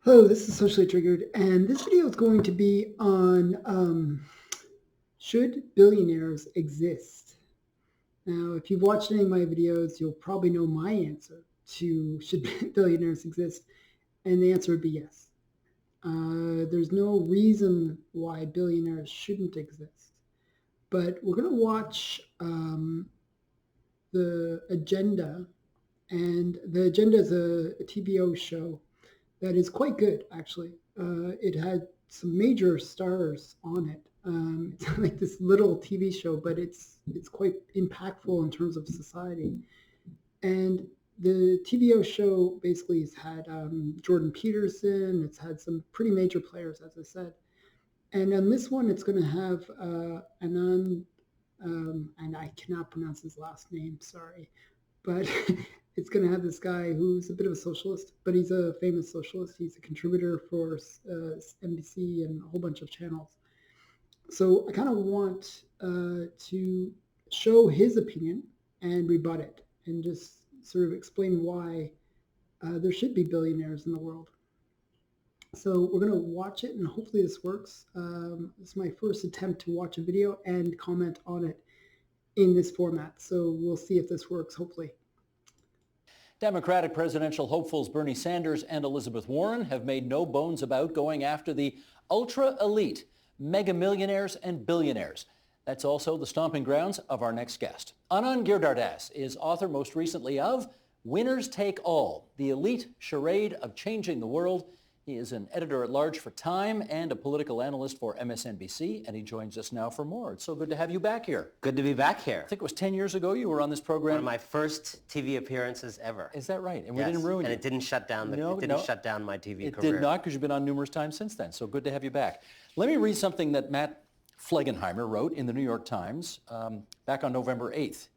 Hello, this is Socially Triggered, and this video is going to be on should billionaires exist? Now, if you've watched any of my videos, you'll probably know my answer to should billionaires exist, and the answer would be yes. There's no reason why billionaires shouldn't exist, but we're going to watch the agenda, and the agenda is a TVO show that is quite good, actually. It had some major stars on it. It's like this little TV show, but it's quite impactful in terms of society. And the TVO show basically has had Jordan Peterson. It's had some pretty major players, as I said. And on this one, it's going to have Anand, and I cannot pronounce his last name, sorry, but it's going to have this guy who's a bit of a socialist, but he's a famous socialist. He's a contributor for NBC and a whole bunch of channels. So I kind of want to show his opinion and rebut it and just sort of explain why there should be billionaires in the world. So we're going to watch it, and hopefully this works. This is my first attempt to watch a video and comment on it in this format. So we'll see if this works, hopefully. Democratic presidential hopefuls Bernie Sanders and Elizabeth Warren have made no bones about going after the ultra-elite mega millionaires and billionaires. That's also the stomping grounds of our next guest. Anand Giridharadas is author most recently of Winners Take All, the elite charade of changing the world. He is an editor-at-large for Time and a political analyst for MSNBC, and he joins us now for more. It's so good to have you back here. Good to be back here. I think it was 10 years ago you were on this program. One of my first TV appearances ever. Is that right? And yes. we didn't ruin and you. it didn't shut down shut down my TV it career. It did not, because you've been on numerous times since then. So good to have you back. Let me read something that Matt Flegenheimer wrote in the New York Times back on November 8th.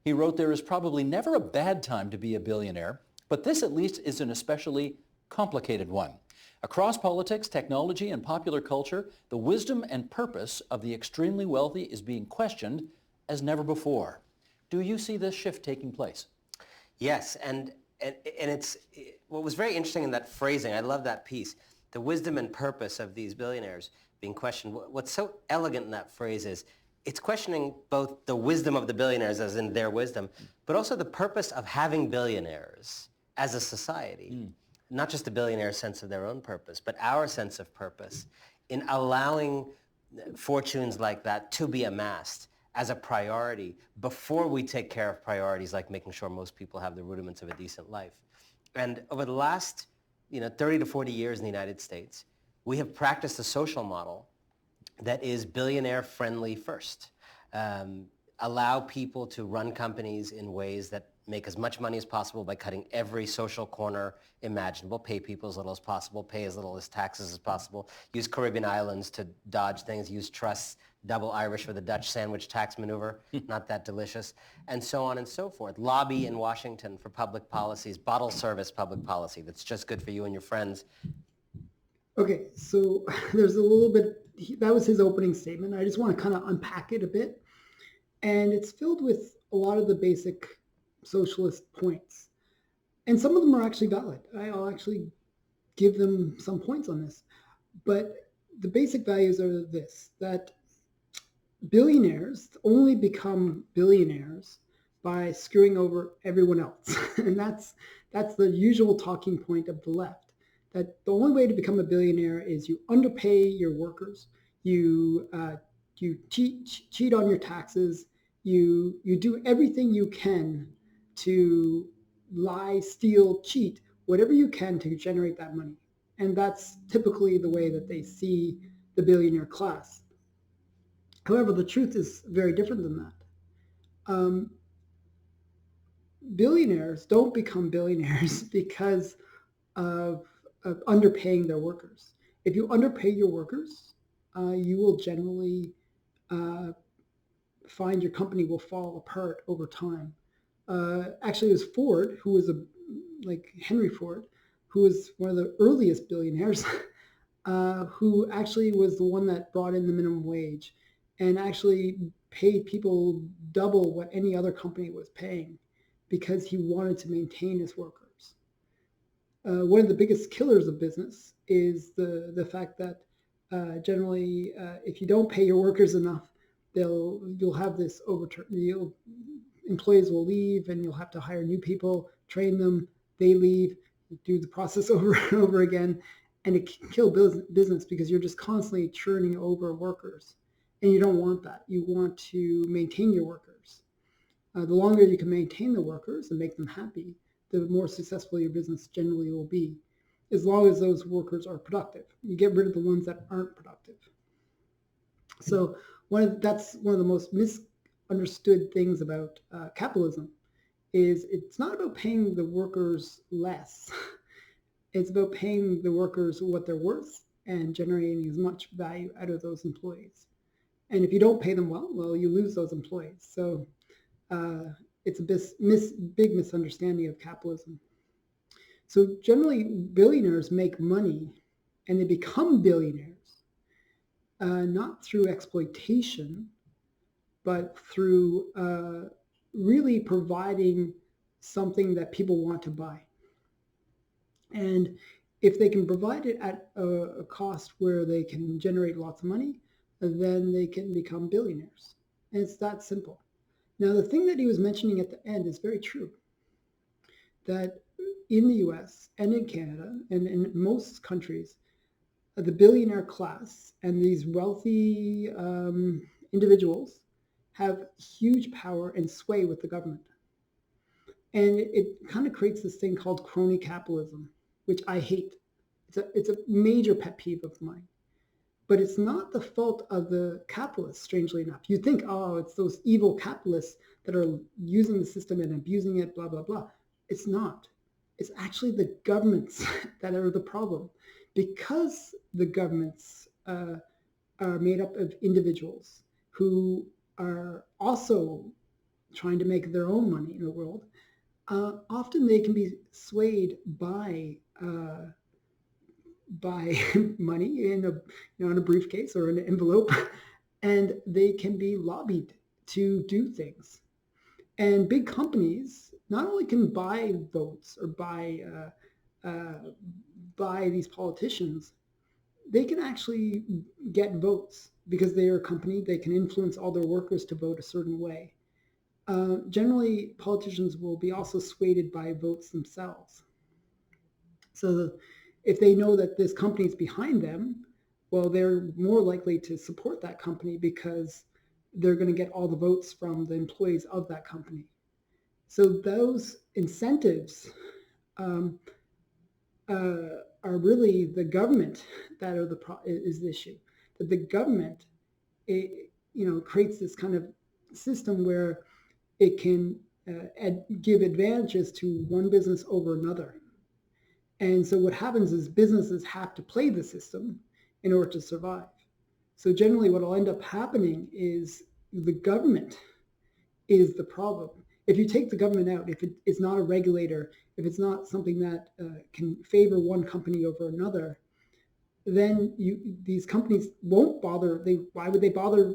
He wrote, "There is probably never a bad time to be a billionaire, but this at least is an especially complicated one. Across politics, technology, and popular culture, the wisdom and purpose of the extremely wealthy is being questioned as never before." Do you see this shift taking place? Yes, and it's what was very interesting in that phrasing. I love that piece. The wisdom and purpose of these billionaires being questioned. What's so elegant in that phrase is it's questioning both the wisdom of the billionaires, as in their wisdom, but also the purpose of having billionaires as a society. Not just the billionaire's sense of their own purpose, but our sense of purpose in allowing fortunes like that to be amassed as a priority before we take care of priorities like making sure most people have the rudiments of a decent life. And over the last 30 to 40 years in the United States, we have practiced a social model that is billionaire friendly first. Allow people to run companies in ways that make as much money as possible by cutting every social corner imaginable, pay people as little as possible, pay as little as taxes as possible, use Caribbean islands to dodge things, use trusts, double Irish for the Dutch sandwich tax maneuver, not that delicious, and so on and so forth. Lobby in Washington for public policies, bottle service public policy that's just good for you and your friends. Okay, so there's a little bit, that was his opening statement. I just want to kind of unpack it a bit. And it's filled with a lot of the basic socialist points. And some of them are actually valid. I'll actually give them some points on this. But the basic values are this, that billionaires only become billionaires by screwing over everyone else. And that's the usual talking point of the left, that the only way to become a billionaire is you underpay your workers, you cheat on your taxes, you do everything you can to lie, steal, cheat, whatever you can to generate that money. And that's typically the way that they see the billionaire class. However, the truth is very different than that. Billionaires don't become billionaires because of underpaying their workers. If you underpay your workers, you will generally find your company will fall apart over time. Actually, it was Ford, who was like Henry Ford, who was one of the earliest billionaires, who actually was the one that brought in the minimum wage and actually paid people double what any other company was paying because he wanted to maintain his workers. one of the biggest killers of business is the fact that generally, if you don't pay your workers enough, you'll have this overturn. Employees will leave, and you'll have to hire new people, train them. They leave, do the process over and over again, and it can kill business because you're just constantly churning over workers, and you don't want that. You want to maintain your workers. The longer you can maintain the workers and make them happy, the more successful your business generally will be, as long as those workers are productive. You get rid of the ones that aren't productive. So that's one of the most misunderstood things about capitalism is it's not about paying the workers less. It's about paying the workers what they're worth and generating as much value out of those employees. And if you don't pay them well, you lose those employees. So it's a big misunderstanding of capitalism. So generally, billionaires make money, and they become billionaires, not through exploitation, but through really providing something that people want to buy. And if they can provide it at a cost where they can generate lots of money, then they can become billionaires. And it's that simple. Now, the thing that he was mentioning at the end is very true, that in the US and in Canada and in most countries, the billionaire class and these wealthy individuals have huge power and sway with the government. And it kind of creates this thing called crony capitalism, which I hate. It's a major pet peeve of mine. But it's not the fault of the capitalists, strangely enough. You think, oh, it's those evil capitalists that are using the system and abusing it, blah, blah, blah. It's not. It's actually the governments that are the problem. Because the governments are made up of individuals who are also trying to make their own money in the world, often they can be swayed by money in a briefcase or an envelope, and they can be lobbied to do things. And big companies not only can buy votes or buy these politicians, they can actually get votes because they are a company. They can influence all their workers to vote a certain way. Generally, politicians will be also swayed by votes themselves. So if they know that this company is behind them, well, they're more likely to support that company because they're going to get all the votes from the employees of that company. So those incentives are really the government that is the issue. That the government, creates this kind of system where it can give advantages to one business over another. And so what happens is businesses have to play the system in order to survive. So generally what will end up happening is the government is the problem. If you take the government out, if it is not a regulator, if it's not something that can favor one company over another, then these companies won't bother. Why would they bother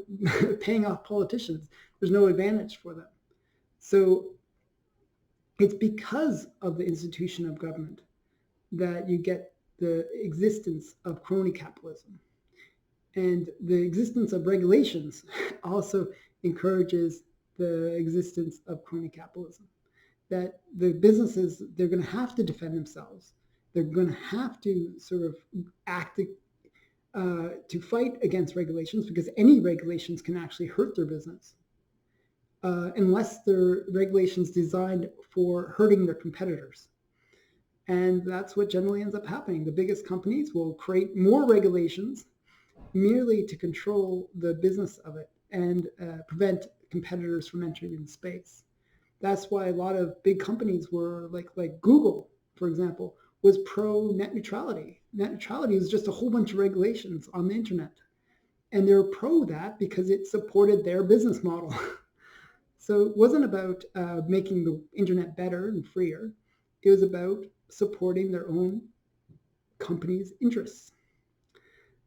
paying off politicians? There's no advantage for them. So it's because of the institution of government that you get the existence of crony capitalism. And the existence of regulations also encourages the existence of crony capitalism. That the businesses, they're going to have to defend themselves. They're going to have to sort of act to fight against regulations, because any regulations can actually hurt their business. Unless they're regulations designed for hurting their competitors. And that's what generally ends up happening. The biggest companies will create more regulations merely to control the business of it and prevent competitors from entering in space. That's why a lot of big companies were like Google, for example, was pro net neutrality. Net neutrality is just a whole bunch of regulations on the internet. And they're pro that because it supported their business model. So it wasn't about making the internet better and freer. It was about supporting their own company's interests.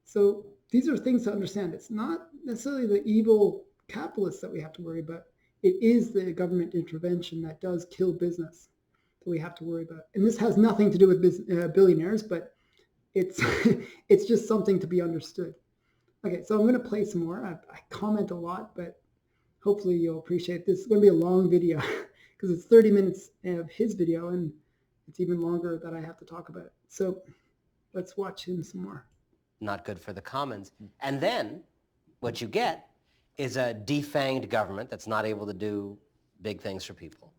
So these are things to understand. It's not necessarily the evil capitalists that we have to worry about. It is the government intervention that does kill business. that we have to worry about. And this has nothing to do with billionaires, but it's it's just something to be understood. Okay, so I'm going to play some more. I comment a lot, but hopefully you'll appreciate this. It's going to be a long video because it's 30 minutes of his video, and it's even longer that I have to talk about it. So let's watch him some more. Not good for the commons. And then what you get is a defanged government that's not able to do big things for people,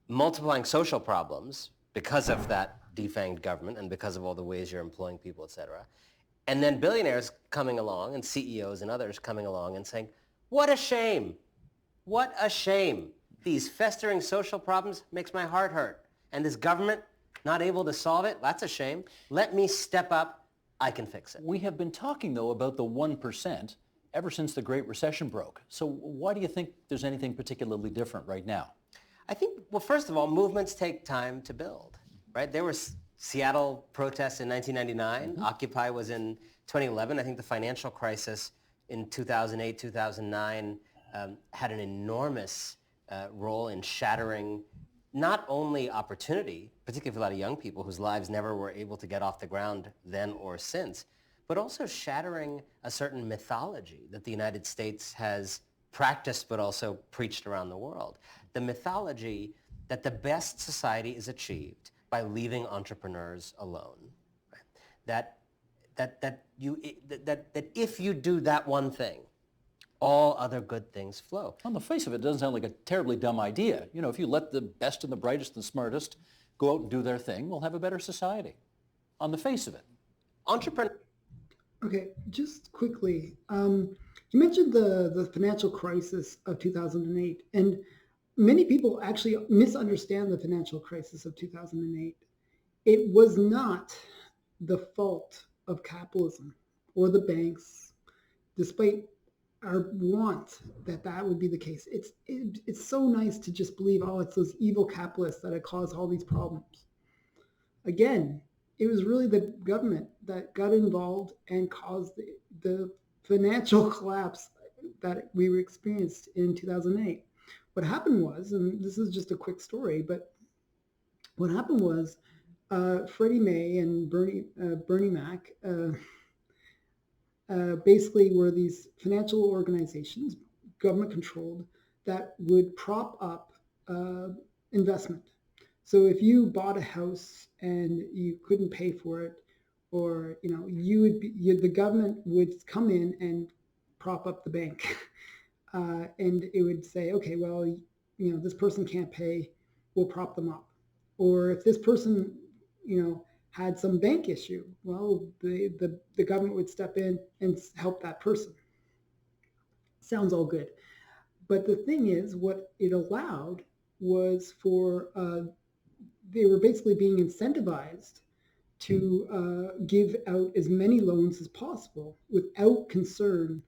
multiplying social problems because of that defanged government and because of all the ways you're employing people, et cetera. And then billionaires coming along and CEOs and others coming along and saying, what a shame. What a shame. These festering social problems makes my heart hurt. And this government not able to solve it, that's a shame. Let me step up. I can fix it. We have been talking, though, about the 1% ever since the Great Recession broke. So why do you think there's anything particularly different right now? I think, well, first of all, movements take time to build, right? There were Seattle protests in 1999. Mm-hmm. Occupy was in 2011. I think the financial crisis in 2008, 2009 had an enormous role in shattering not only opportunity, particularly for a lot of young people whose lives never were able to get off the ground then or since, but also shattering a certain mythology that the United States has practiced but also preached around the world. The mythology that the best society is achieved by leaving entrepreneurs alone. Right? That if you do that one thing, all other good things flow. On the face of it, it doesn't sound like a terribly dumb idea. You know, if you let the best and the brightest and smartest go out and do their thing, we'll have a better society. On the face of it. Okay, just quickly, you mentioned the financial crisis of 2008, and many people actually misunderstand the financial crisis of 2008. It was not the fault of capitalism or the banks, despite our want that would be the case. It's so nice to just believe, oh, it's those evil capitalists that have caused all these problems. Again, it was really the government that got involved and caused the financial collapse that we experienced in 2008. What happened was, and this is just a quick story, but what happened was Freddie Mae and Bernie Mac basically were these financial organizations, government controlled, that would prop up investment. So if you bought a house and you couldn't pay for it, or the government would come in and prop up the bank, and it would say, okay, well, this person can't pay, we'll prop them up. Or if this person, had some bank issue, well, the government would step in and help that person. Sounds all good. But the thing is, what it allowed was for, they were basically being incentivized to give out as many loans as possible without concern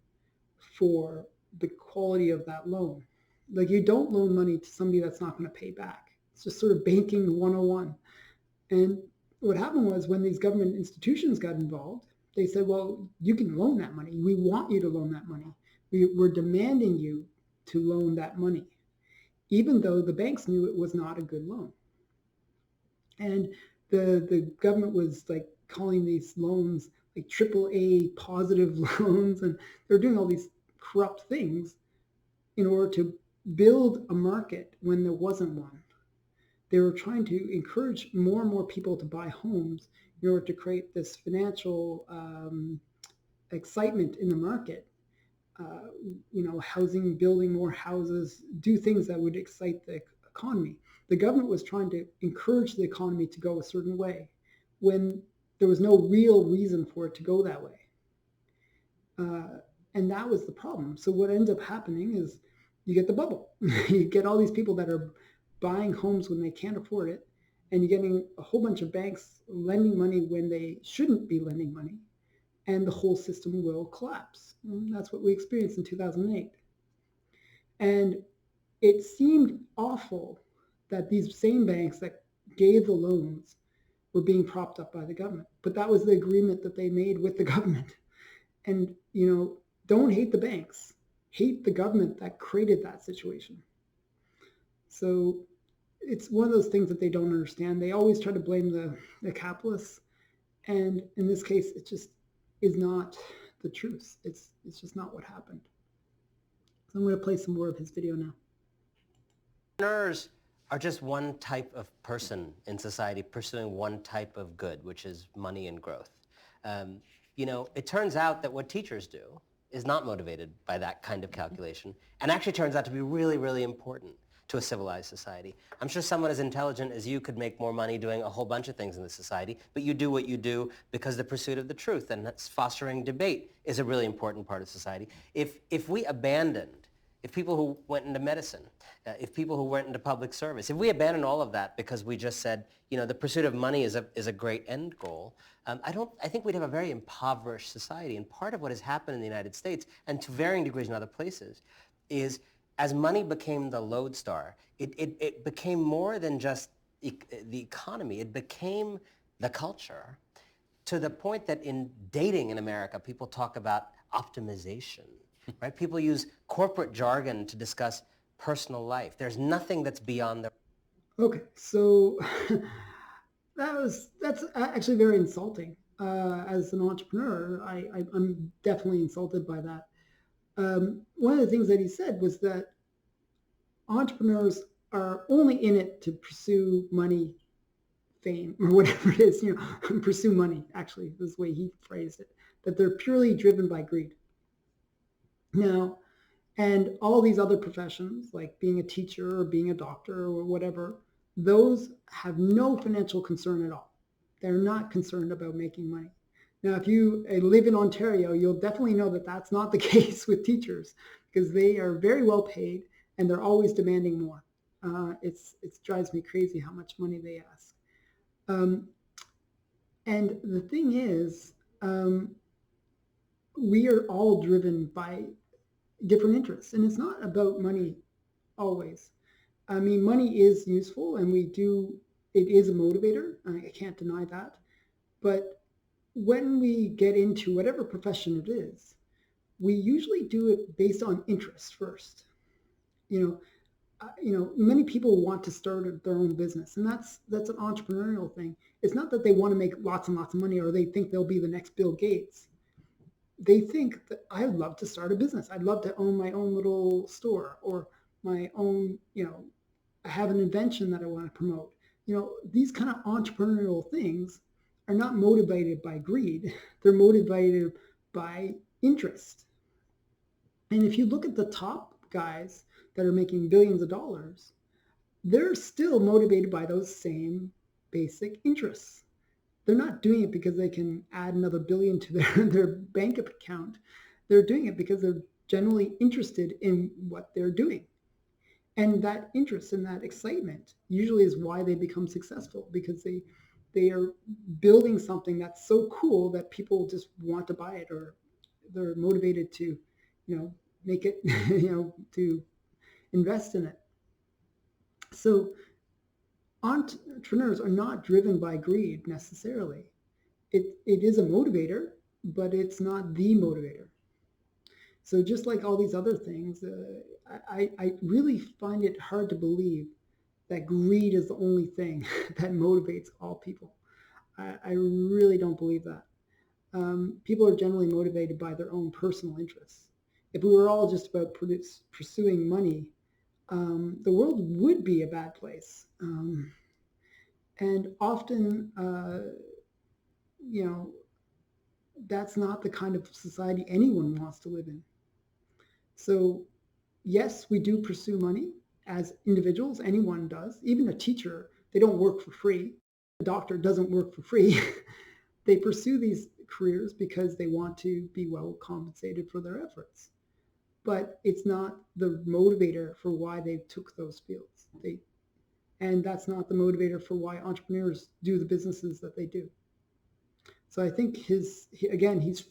for the quality of that loan. Like, you don't loan money to somebody that's not going to pay back. It's just sort of banking 101. And what happened was, when these government institutions got involved, they said, well, you can loan that money. We want you to loan that money. We're demanding you to loan that money, even though the banks knew it was not a good loan. And the government was like calling these loans like AAA positive loans, and they're doing all these corrupt things in order to build a market when there wasn't one. They were trying to encourage more and more people to buy homes in order to create this financial excitement in the market. Housing, building more houses, do things that would excite the economy. The government was trying to encourage the economy to go a certain way when there was no real reason for it to go that way. And that was the problem. So what ends up happening is you get the bubble. You get all these people that are buying homes when they can't afford it, and you're getting a whole bunch of banks lending money when they shouldn't be lending money, and the whole system will collapse. And that's what we experienced in 2008. And it seemed awful that these same banks that gave the loans were being propped up by the government. But that was the agreement that they made with the government. And, don't hate the banks. Hate the government that created that situation. So it's one of those things that they don't understand. They always try to blame the capitalists, and in this case, it just is not the truth. It's just not what happened. So I'm going to play some more of his video now. Entrepreneurs are just one type of person in society pursuing one type of good, which is money and growth. It turns out that what teachers do is not motivated by that kind of calculation, and actually turns out to be really, really important to a civilized society. I'm sure someone as intelligent as you could make more money doing a whole bunch of things in this society, but you do what you do because the pursuit of the truth, and that's fostering debate is a really important part of society. If we abandoned, if people who went into medicine, if people who went into public service, if we abandoned all of that because we just said, the pursuit of money is a great end goal, I think we'd have a very impoverished society. And part of what has happened in the United States, and to varying degrees in other places, is as money became the lodestar, it became more than just the economy. It became the culture, to the point that in dating in America, people talk about optimization, right? People use corporate jargon to discuss personal life. There's nothing that's beyond the... Okay, so that's actually very insulting. As an entrepreneur, I'm definitely insulted by that. One of the things that he said was that entrepreneurs are only in it to pursue money, fame, or whatever it is, pursue money, actually, is the way he phrased it, that they're purely driven by greed. Now, and all these other professions, like being a teacher or being a doctor or whatever, those have no financial concern at all. They're not concerned about making money. Now, if you live in Ontario, you'll definitely know that that's not the case with teachers, because they are very well paid and they're always demanding more. It drives me crazy how much money they ask. And the thing is, we are all driven by different interests, and it's not about money always. I mean, money is useful, and it is a motivator. I can't deny that. But when we get into whatever profession it is, we usually do it based on interest first. Many people want to start their own business, and that's an entrepreneurial thing. It's not that they want to make lots and lots of money, or they think they'll be the next Bill Gates. They think that I'd love to start a business. I'd love to own my own little store, or my own, I have an invention that I want to promote. These kind of entrepreneurial things are not motivated by greed. They're motivated by interest. And if you look at the top guys that are making billions of dollars, they're still motivated by those same basic interests. They're not doing it because they can add another billion to their bank account. They're doing it because they're genuinely interested in what they're doing. And that interest and that excitement usually is why they become successful, because they are building something that's so cool that people just want to buy it, or they're motivated to, make it, to invest in it. So entrepreneurs are not driven by greed necessarily. It is a motivator, but it's not the motivator. So just like all these other things, I really find it hard to believe that greed is the only thing that motivates all people. I really don't believe that. People are generally motivated by their own personal interests. If we were all just about pursuing money, the world would be a bad place. And often, that's not the kind of society anyone wants to live in. So yes, we do pursue money as individuals. Anyone does. Even a teacher, they don't work for free. A doctor doesn't work for free. They pursue these careers because they want to be well compensated for their efforts. But it's not the motivator for why they took those fields. And that's not the motivator for why entrepreneurs do the businesses that they do. So I think he's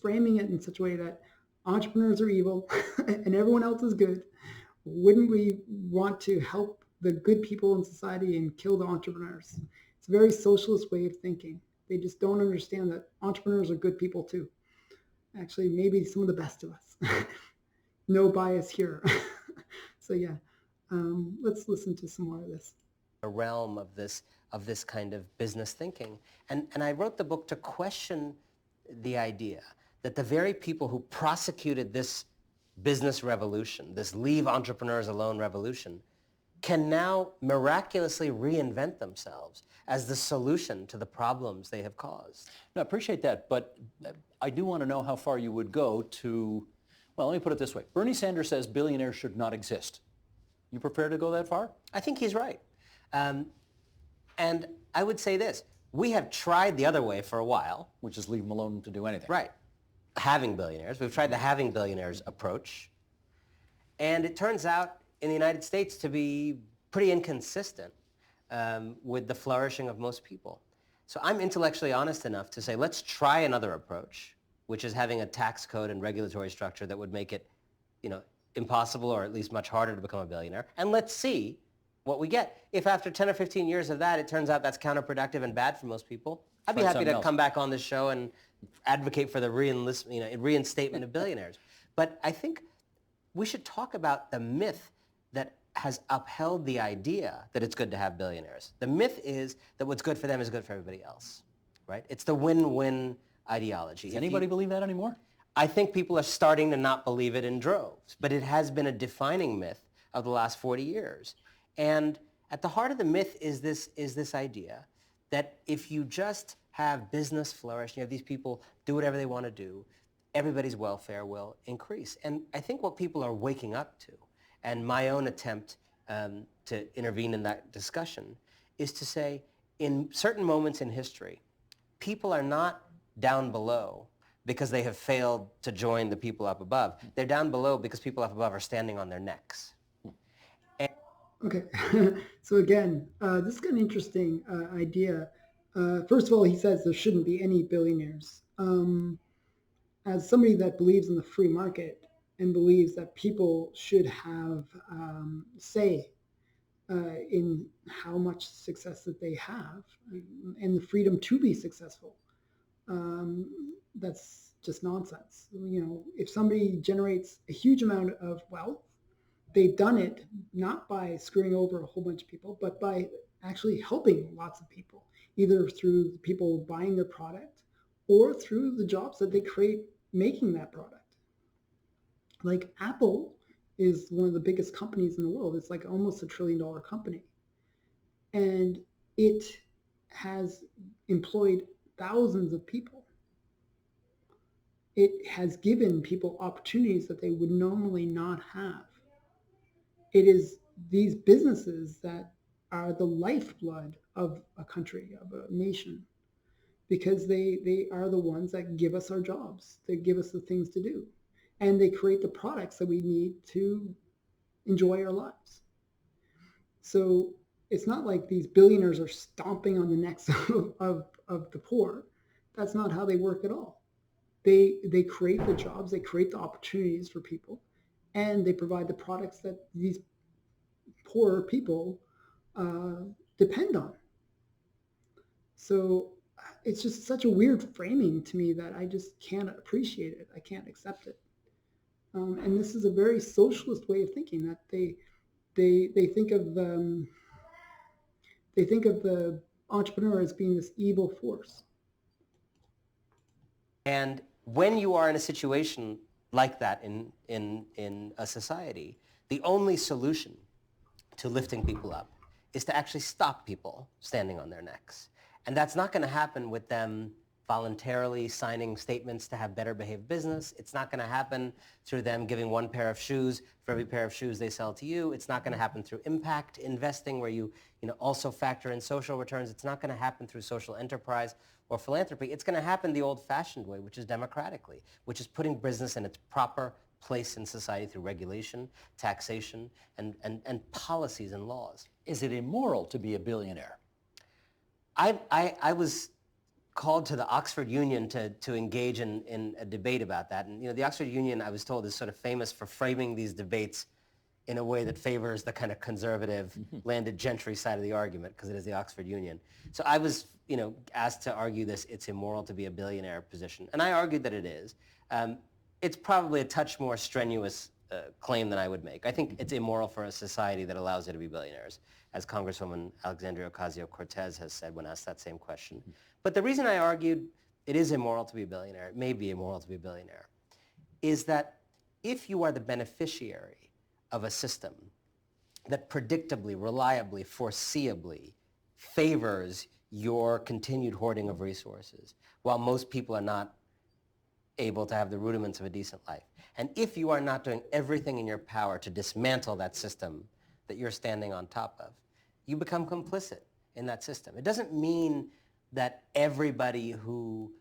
framing it in such a way that entrepreneurs are evil and everyone else is good. Wouldn't we want to help the good people in society and kill the entrepreneurs? It's a very socialist way of thinking. They just don't understand that entrepreneurs are good people too. Actually, maybe some of the best of us. No bias here. So yeah, let's listen to some more of this. the realm of this kind of business thinking. And I wrote the book to question the idea that the very people who prosecuted this business revolution, this leave entrepreneurs alone revolution, can now miraculously reinvent themselves as the solution to the problems they have caused. No, I appreciate that, but I do want to know how far you would go to, well, let me put it this way. Bernie Sanders says billionaires should not exist. You prepared to go that far? I think he's right. And I would say this, we have tried the other way for a while. Which is leave them alone to do anything. Right. Having billionaires. We've tried the having billionaires approach. And it turns out in the United States to be pretty inconsistent with the flourishing of most people. So I'm intellectually honest enough to say, let's try another approach, which is having a tax code and regulatory structure that would make it, impossible or at least much harder to become a billionaire. And let's see what we get. If after 10 or 15 years of that, it turns out that's counterproductive and bad for most people, I'd be happy to come back on this show and advocate for the reinstatement of billionaires. But I think we should talk about the myth that has upheld the idea that it's good to have billionaires. The myth is that what's good for them is good for everybody else, right? It's the win-win ideology. Does anybody believe that anymore? I think people are starting to not believe it in droves, but it has been a defining myth of the last 40 years. And at the heart of the myth is this idea that if you just have business flourish, you have these people do whatever they want to do, everybody's welfare will increase. And I think what people are waking up to, and my own attempt to intervene in that discussion, is to say, in certain moments in history, people are not down below because they have failed to join the people up above. They're down below because people up above are standing on their necks. Okay, so again, this is an interesting idea. First of all, he says there shouldn't be any billionaires. As somebody that believes in the free market and believes that people should have say in how much success that they have and the freedom to be successful, that's just nonsense. If somebody generates a huge amount of wealth, they've done it not by screwing over a whole bunch of people, but by actually helping lots of people, either through people buying their product or through the jobs that they create making that product. Like Apple is one of the biggest companies in the world. It's like almost $1 trillion company. And it has employed thousands of people. It has given people opportunities that they would normally not have. It is these businesses that are the lifeblood of a country, of a nation, because they are the ones that give us our jobs. They give us the things to do. And they create the products that we need to enjoy our lives. So it's not like these billionaires are stomping on the necks of the poor. That's not how they work at all. They create the jobs, they create the opportunities for people, and they provide the products that these poorer people depend on. So it's just such a weird framing to me that I just can't appreciate it. I can't accept it. And this is a very socialist way of thinking, that they think of the entrepreneur as being this evil force. And when you are in a situation like that in a society, the only solution to lifting people up is to actually stop people standing on their necks. And that's not going to happen with them voluntarily signing statements to have better behaved business. It's not going to happen through them giving one pair of shoes for every pair of shoes they sell to you. It's not going to happen through impact investing, where you also factor in social returns. It's not going to happen through social enterprise or philanthropy. It's going to happen the old-fashioned way, which is democratically, which is putting business in its proper place in society through regulation, taxation, and policies and laws. Is it immoral to be a billionaire? I was called to the Oxford Union to engage in a debate about that. And the Oxford Union, I was told, is sort of famous for framing these debates in a way that favors the kind of conservative landed gentry side of the argument, because it is the Oxford Union. So I was asked to argue it's immoral to be a billionaire position. And I argued that it is. It's probably a touch more strenuous claim that I would make. I think it's immoral for a society that allows it to be billionaires, as Congresswoman Alexandria Ocasio-Cortez has said when asked that same question. But the reason I argued it is immoral to be a billionaire, it may be immoral to be a billionaire, is that if you are the beneficiary of a system that predictably, reliably, foreseeably favors your continued hoarding of resources, while most people are not able to have the rudiments of a decent life. And if you are not doing everything in your power to dismantle that system that you're standing on top of, you become complicit in that system. It doesn't mean that everybody who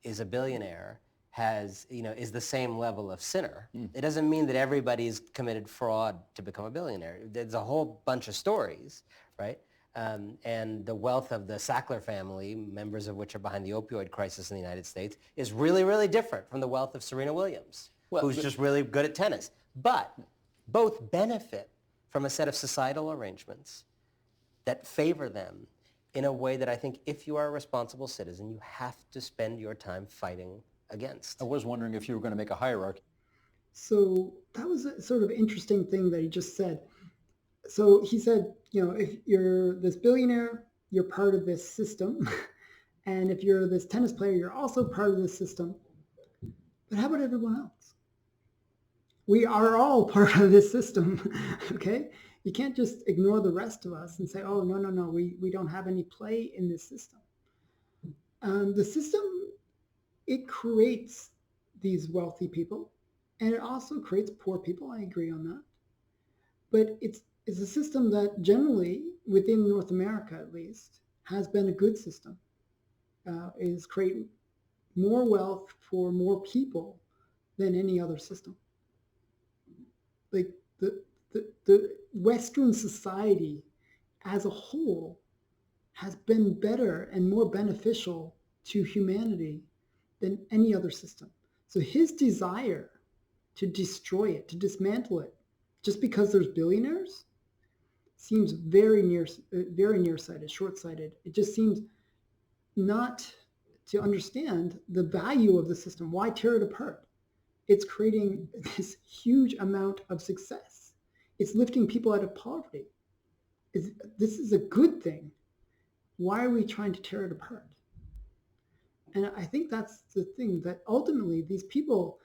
is a billionaire is the same level of sinner. It doesn't mean that everybody's committed fraud to become a billionaire. There's a whole bunch of stories, right? And the wealth of the Sackler family, members of which are behind the opioid crisis in the United States, is really, really different from the wealth of Serena Williams, who's just really good at tennis. But both benefit from a set of societal arrangements that favor them in a way that I think if you are a responsible citizen, you have to spend your time fighting against. I was wondering if you were going to make a hierarchy. So that was a sort of interesting thing that he just said. So he said, if you're this billionaire, you're part of this system. And if you're this tennis player, you're also part of this system. But how about everyone else? We are all part of this system, okay? You can't just ignore the rest of us and say, oh, no, we don't have any play in this system. The system, it creates these wealthy people, and it also creates poor people. I agree on that. But it's a system that generally, within North America at least, has been a good system. Is create more wealth for more people than any other system. Like the Western society as a whole has been better and more beneficial to humanity than any other system. So his desire to destroy it, to dismantle it, just because there's billionaires, seems very nearsighted, short-sighted. It just seems not to understand the value of the system. Why tear it apart? It's creating this huge amount of success. It's lifting people out of poverty. This is a good thing. Why are we trying to tear it apart? And I think that's the thing, that ultimately these people,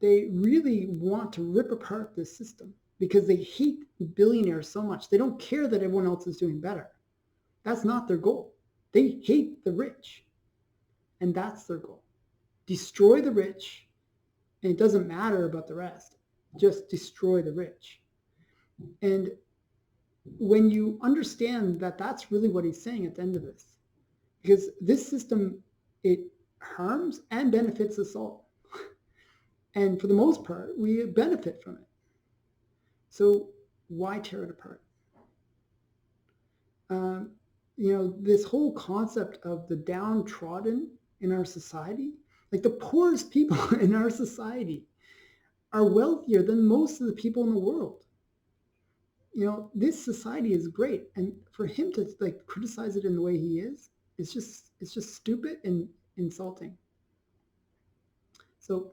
they really want to rip apart this system because they hate billionaires so much. They don't care that everyone else is doing better. That's not their goal. They hate the rich. And that's their goal. Destroy the rich, and it doesn't matter about the rest. Just destroy the rich. And when you understand that that's really what he's saying at the end of this, because this system, it harms and benefits us all. And for the most part, we benefit from it. So why tear it apart? This whole concept of the downtrodden in our society, like the poorest people in our society are wealthier than most of the people in the world. This society is great. And for him to criticize it in the way he is, it's just stupid and insulting. So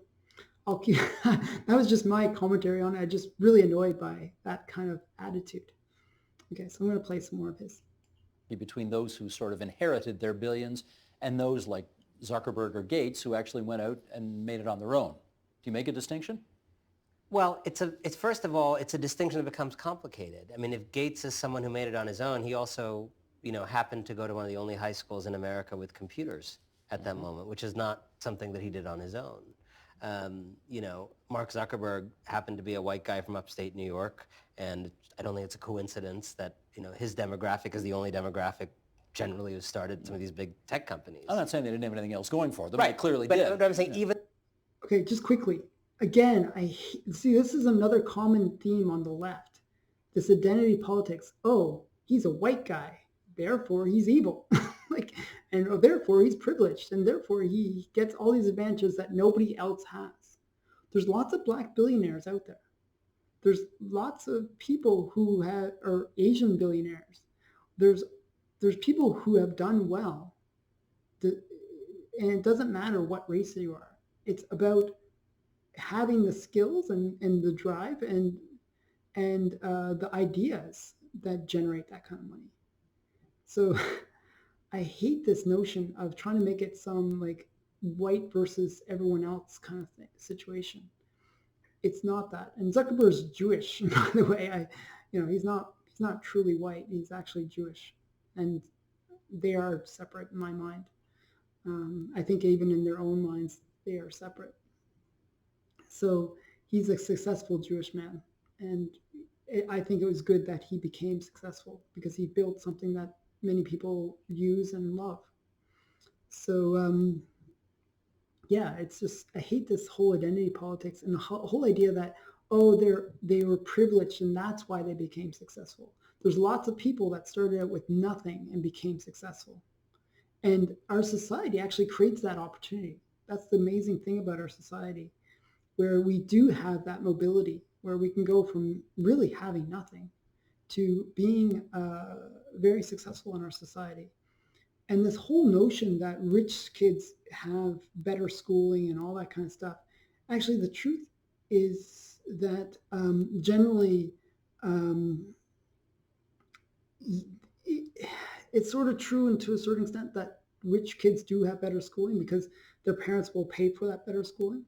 I'll keep, that was just my commentary on it. I'm just really annoyed by that kind of attitude. Okay, so I'm going to play some more of his. Between those who sort of inherited their billions and those like Zuckerberg or Gates who actually went out and made it on their own. Do you make a distinction? Well, it's first of all, it's a distinction that becomes complicated. I mean, if Gates is someone who made it on his own, he also, happened to go to one of the only high schools in America with computers at that moment, which is not something that he did on his own. Mark Zuckerberg happened to be a white guy from upstate New York, and I don't think it's a coincidence that, his demographic is the only demographic generally who started some of these big tech companies. I'm not saying they didn't have anything else going for them. Right, They clearly but did. But I'm saying even... Okay, just quickly. Again, see, this is another common theme on the left. This identity politics. Oh, he's a white guy, therefore he's evil. Therefore he's privileged, and therefore he gets all these advantages that nobody else has. There's lots of black billionaires out there. There's lots of people who are Asian billionaires. There's people who have done well. And it doesn't matter what race you are. It's about having the skills and the drive and the ideas that generate that kind of money. So I hate this notion of trying to make it some like white versus everyone else kind of situation. It's not that. And Zuckerberg's Jewish, by the way. He's not truly white. He's actually Jewish, and they are separate in my mind. I think even in their own minds, they are separate. So he's a successful Jewish man, and I think it was good that he became successful because he built something that many people use and love. So yeah, it's just I hate this whole identity politics and the whole idea that they were privileged and that's why they became successful. There's lots of people that started out with nothing and became successful. And our society actually creates that opportunity. That's the amazing thing about our society, where we do have that mobility, where we can go from really having nothing to being very successful in our society. And this whole notion that rich kids have better schooling and all that kind of stuff, actually the truth is that generally it's sort of true, and to a certain extent, that rich kids do have better schooling because their parents will pay for that better schooling.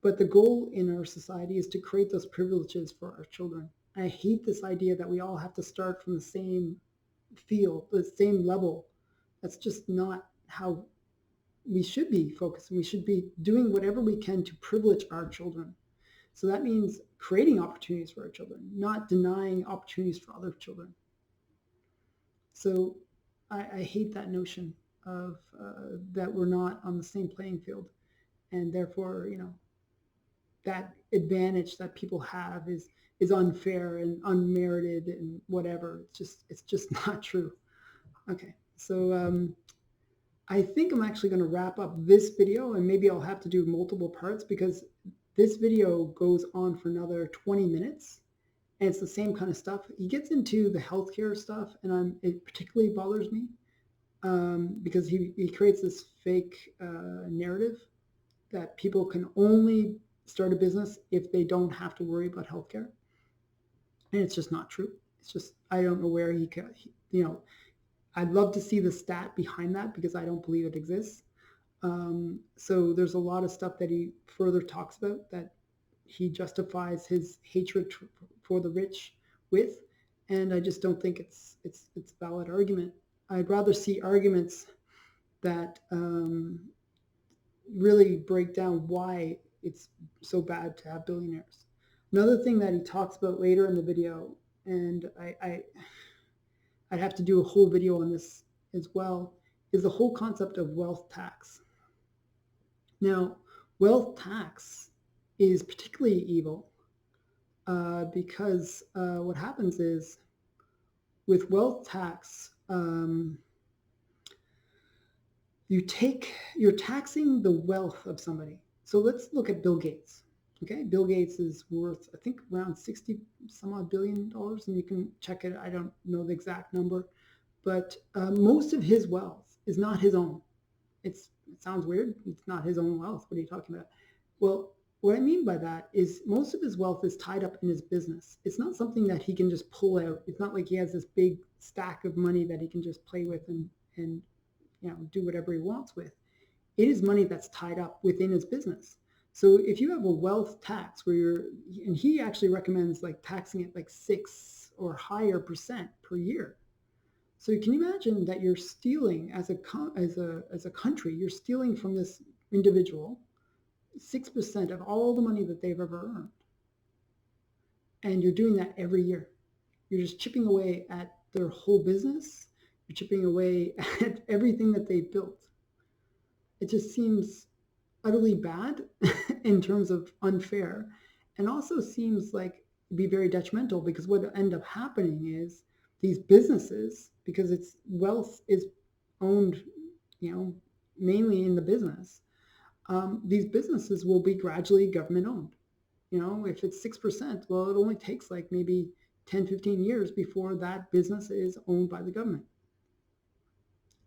But the goal in our society is to create those privileges for our children. I hate this idea that we all have to start from the same field, the same level. That's just not how we should be focusing. We should be doing whatever we can to privilege our children. So that means creating opportunities for our children, not denying opportunities for other children. So I hate that notion of that we're not on the same playing field, and therefore, that advantage that people have is unfair and unmerited and whatever. It's just not true. Okay, so I think I'm actually going to wrap up this video, and maybe I'll have to do multiple parts because this video goes on for another 20 minutes. And it's the same kind of stuff. He gets into the healthcare stuff, and it particularly bothers me because he creates this fake narrative that people can only start a business if they don't have to worry about healthcare. And it's just not true. It's just, I don't know where I'd love to see the stat behind that because I don't believe it exists. So there's a lot of stuff that he further talks about that he justifies his hatred for the rich with, and I just don't think it's a valid argument. I'd rather see arguments that really break down why it's so bad to have billionaires. Another thing that he talks about later in the video, and I'd have to do a whole video on this as well, is the whole concept of wealth tax. Now, wealth tax is particularly evil because what happens is with wealth tax, you're taxing the wealth of somebody. So let's look at Bill Gates. Okay, Bill Gates is worth, I think, around 60 some odd $billion, and you can check it. I don't know the exact number, but most of his wealth is not his own. It sounds weird. It's not his own wealth. What are you talking about? Well, what I mean by that is most of his wealth is tied up in his business. It's not something that he can just pull out. It's not like he has this big stack of money that he can just play with and do whatever he wants with. It is money that's tied up within his business. So if you have a wealth tax and he actually recommends like taxing it like 6 or higher % per year. So can you imagine that you're stealing as a country, you're stealing from this individual 6% of all the money that they've ever earned. And you're doing that every year. You're just chipping away at their whole business. You're chipping away at everything that they've built. It just seems utterly bad in terms of unfair, and also seems like it'd be very detrimental because what will end up happening is these businesses, because its wealth is owned, mainly in the business, these businesses will be gradually government owned. If it's 6%, well, it only takes like maybe 10, 15 years before that business is owned by the government.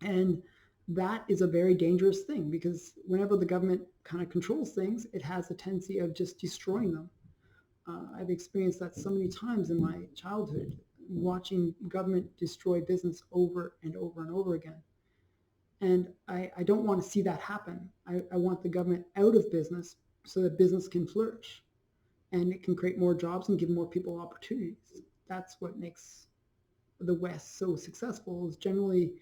And that is a very dangerous thing, because whenever the government kind of controls things, it has a tendency of just destroying them. I've experienced that so many times in my childhood, watching government destroy business over and over and over again. And I don't want to see that happen. I want the government out of business so that business can flourish and it can create more jobs and give more people opportunities. That's what makes the West so successful, is generally,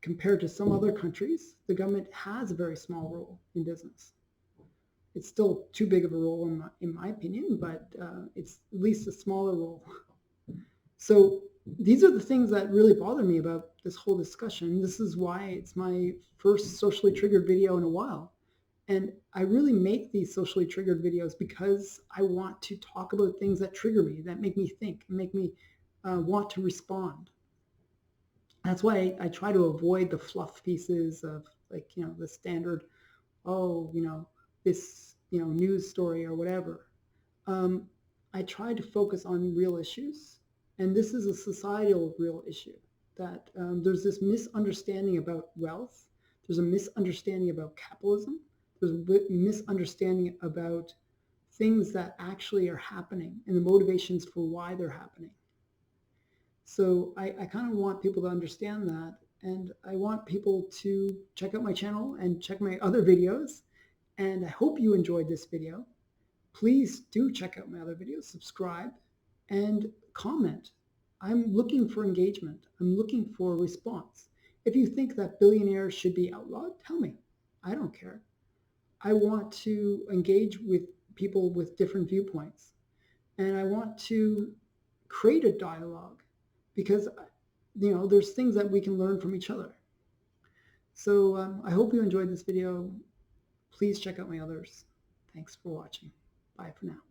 compared to some other countries, the government has a very small role in business. It's still too big of a role in my opinion, but it's at least a smaller role. So these are the things that really bother me about this whole discussion. This is why it's my first socially triggered video in a while. And I really make these socially triggered videos because I want to talk about things that trigger me, that make me think, make me want to respond. That's why I try to avoid the fluff pieces of, like, the standard, oh, this, news story or whatever. I try to focus on real issues. And this is a societal real issue, that there's this misunderstanding about wealth. There's a misunderstanding about capitalism. There's a misunderstanding about things that actually are happening and the motivations for why they're happening. So I kind of want people to understand that, and I want people to check out my channel and check my other videos. And I hope you enjoyed this video. Please do check out my other videos, subscribe, and comment. I'm looking for engagement. I'm looking for a response. If you think that billionaires should be outlawed, tell me. I don't care. I want to engage with people with different viewpoints. And I want to create a dialogue, because there's things that we can learn from each other. So I hope you enjoyed this video. Please check out my others. Thanks for watching. Bye for now.